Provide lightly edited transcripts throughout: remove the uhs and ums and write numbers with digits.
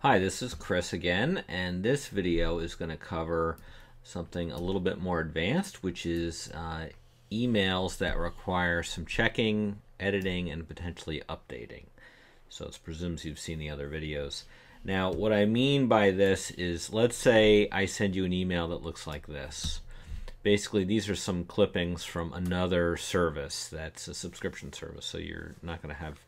Hi, this is Chris again, and this video is going to cover something a little bit more advanced, which is emails that require some checking, editing, and potentially updating. So it presumes you've seen the other videos. Now, what I mean by this is, let's say I send you an email that looks like this. Basically, these are some clippings from another service that's a subscription service, so you're not going to have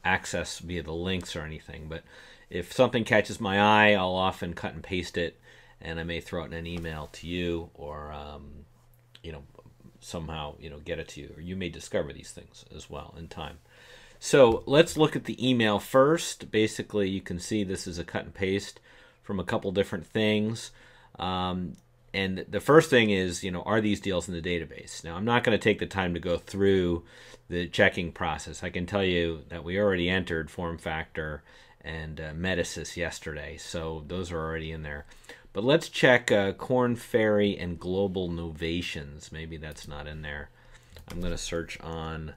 access via the links or anything. But if something catches my eye, I'll often cut and paste it, and I may throw it in an email to you, or somehow get it to you, or you may discover these things as well in time. So let's look at the email first. Basically, you can see this is a cut and paste from a couple different things. And the first thing is, are these deals in the database? Now, I'm not going to take the time to go through the checking process. I can tell you that we already entered Form Factor and Metasys yesterday, so those are already in there. But let's check Korn Ferry and Global Novations. Maybe that's not in there. I'm going to search on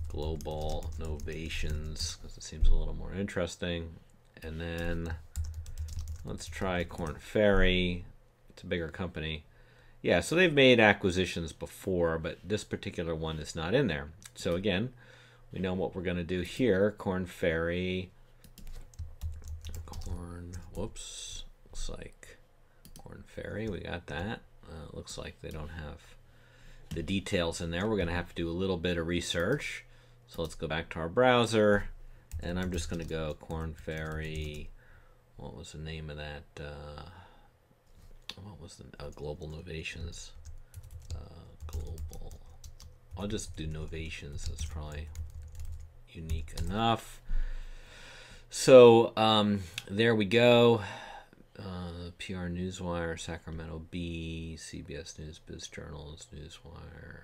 Global Novations because it seems a little more interesting. And then let's try Korn Ferry. It's a bigger company. Yeah, so they've made acquisitions before, but this particular one is not in there. So again, we know what we're going to do here. Korn Ferry. Looks like Korn Ferry. We got that. Looks like they don't have the details in there. We're going to have to do a little bit of research. So let's go back to our browser, and I'm just going to go Korn Ferry. What was the name of that? What was the Global Novations? Global. I'll just do Novations. That's probably unique enough. So there we go. PR Newswire, Sacramento Bee, CBS News, Biz Journals, Newswire.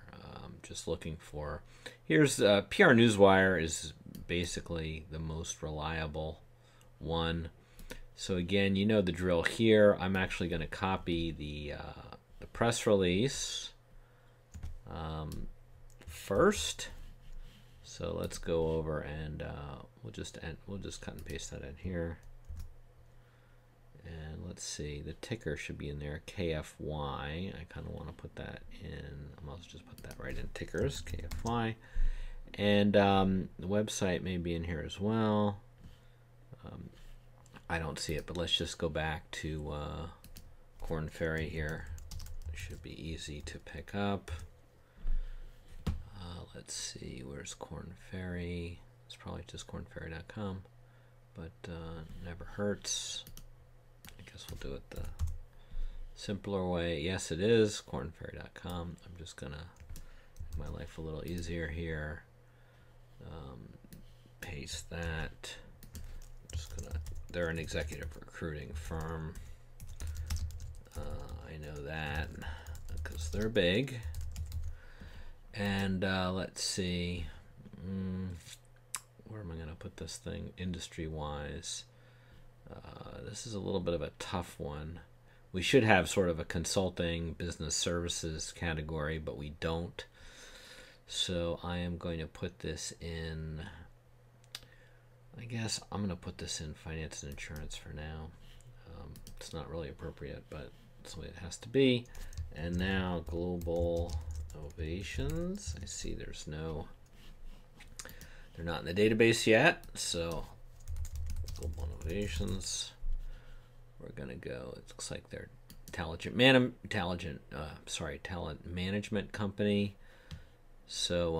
Just looking for. Here's PR Newswire is basically the most reliable one. So again, you know the drill here. I'm actually going to copy the press release first. So let's go over and we'll just cut and paste that in here. And let's see, the ticker should be in there, KFY. I kind of want to put that in. I might just put that right in tickers, KFY. And the website may be in here as well. I don't see it, but let's just go back to Korn Ferry here. It should be easy to pick up. Let's see, where's Korn Ferry? It's probably just kornferry.com, but never hurts. I guess we'll do it the simpler way. Yes, it is kornferry.com. I'm just gonna make my life a little easier here. Paste that. They're an executive recruiting firm. I know that because they're big. And let's see, where am I going to put this thing industry-wise? This is a little bit of a tough one. We should have sort of a consulting business services category, but we don't. So I am going to put this in, I guess I'm going to put this in finance and insurance for now. It's not really appropriate, but that's the way it has to be. And now Global Novations. I see they're not in the database yet. So Global Novations. We're going to go, it looks like they're talent management company. So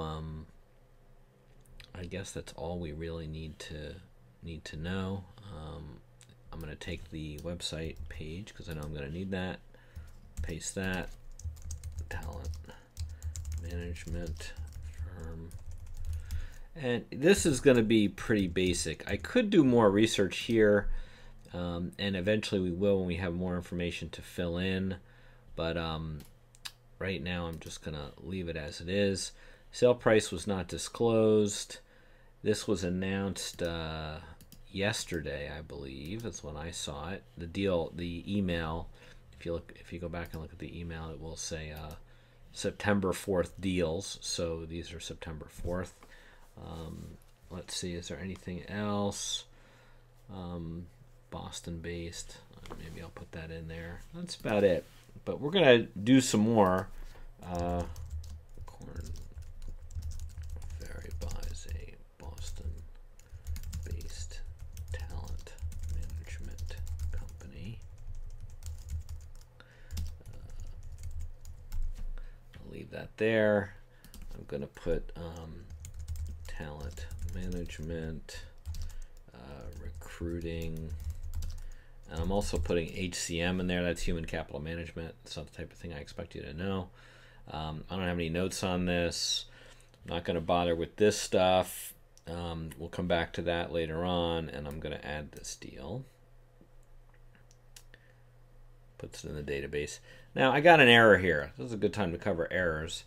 I guess that's all we really need to know. I'm going to take the website page because I know I'm going to need that. Paste that. Talent management firm. And this is going to be pretty basic. I could do more research here, and eventually we will when we have more information to fill in. But right now I'm just going to leave it as it is. Sale price was not disclosed. This was announced yesterday, I believe. That's when I saw it. The email. If you go back and look at the email, it will say September 4th deals. So these are September 4th. Let's see, is there anything else? Boston-based. Maybe I'll put that in there. That's about it. But we're going to do some more. Korn Ferry buys a Boston-based talent management company. I'll leave that there. I'm going to put talent management, recruiting, and I'm also putting HCM in there. That's human capital management. It's not the type of thing I expect you to know. I don't have any notes on this. I'm not going to bother with this stuff. We'll come back to that later on, and I'm going to add this deal. Puts it in the database. Now, I got an error here. This is a good time to cover errors.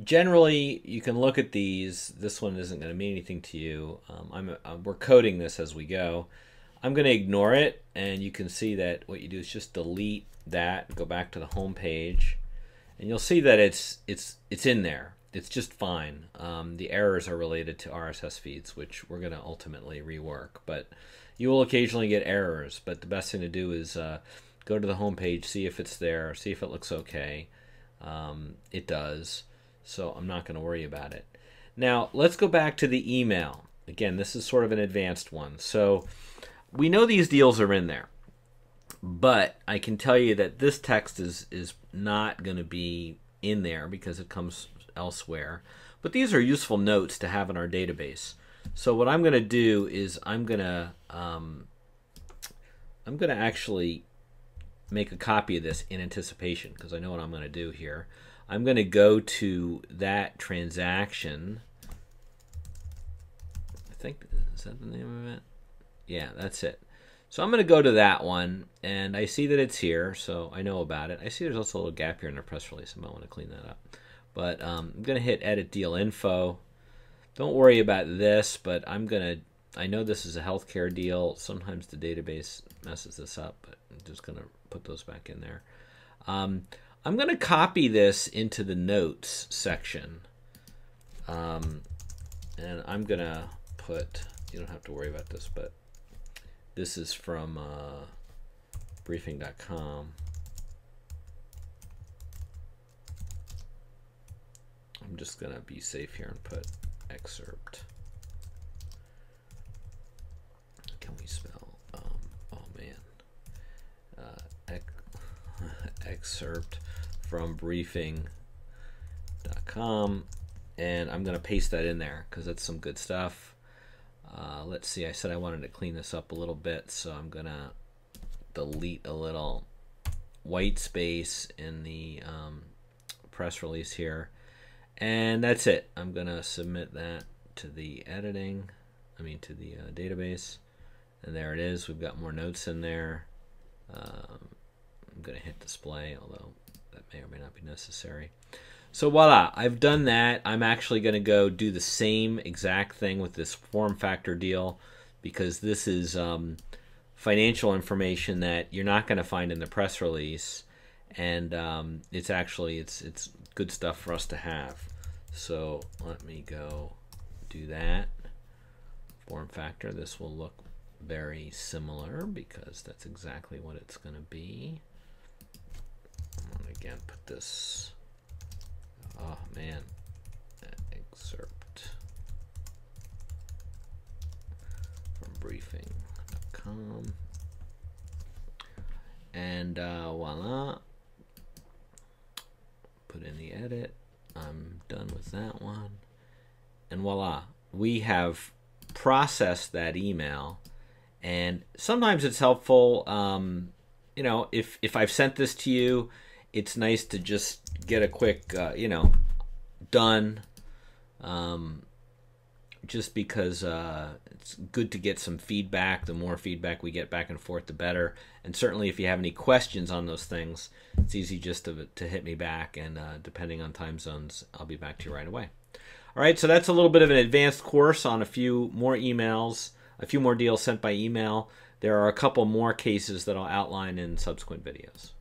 Generally, you can look at these. This one isn't going to mean anything to you. We're coding this as we go. I'm going to ignore it, and you can see that what you do is just delete that, go back to the home page, and you'll see that it's in there. It's just fine. The errors are related to RSS feeds, which we're going to ultimately rework. But you will occasionally get errors. But the best thing to do is go to the home page, see if it's there, see if it looks okay. It does. So I'm not going to worry about it. Now, let's go back to the email. Again, this is sort of an advanced one. So we know these deals are in there. But I can tell you that this text is not going to be in there because it comes elsewhere. But these are useful notes to have in our database. So what I'm going to do is I'm going to actually make a copy of this in anticipation because I know what I'm going to do here. I'm going to go to that transaction. I think, is that the name of it? Yeah, that's it. So I'm going to go to that one, and I see that it's here, so I know about it. I see there's also a little gap here in the press release. I might want to clean that up. But I'm going to hit Edit Deal Info. Don't worry about this, but I know this is a healthcare deal. Sometimes the database messes this up, but I'm just going to put those back in there. I'm going to copy this into the notes section. And I'm going to put, you don't have to worry about this, but this is from briefing.com. I'm just going to be safe here and put excerpt. Can we spell? Oh man. Excerpt from briefing.com. And I'm going to paste that in there because that's some good stuff. Let's see, I said I wanted to clean this up a little bit, so I'm going to delete a little white space in the press release here. And that's it. I'm going to submit that to the database. And there it is. We've got more notes in there. I'm going to hit display, although that may or may not be necessary. So voila, I've done that. I'm actually going to go do the same exact thing with this form factor deal because this is financial information that you're not going to find in the press release, and it's good stuff for us to have. So let me go do that. Form factor, this will look very similar because that's exactly what it's going to be. I'm going to again put this. Oh man, excerpt from briefing.com, and voila, put in the edit. I'm done with that one, and voila, we have processed that email. And sometimes it's helpful, you know, if I've sent this to you, it's nice to just get a quick, you know, done, just because it's good to get some feedback. The more feedback we get back and forth, the better. And certainly if you have any questions on those things, it's easy just to hit me back, and depending on time zones, I'll be back to you right away. All right, so that's a little bit of an advanced course on a few more emails, a few more deals sent by email. There are a couple more cases that I'll outline in subsequent videos.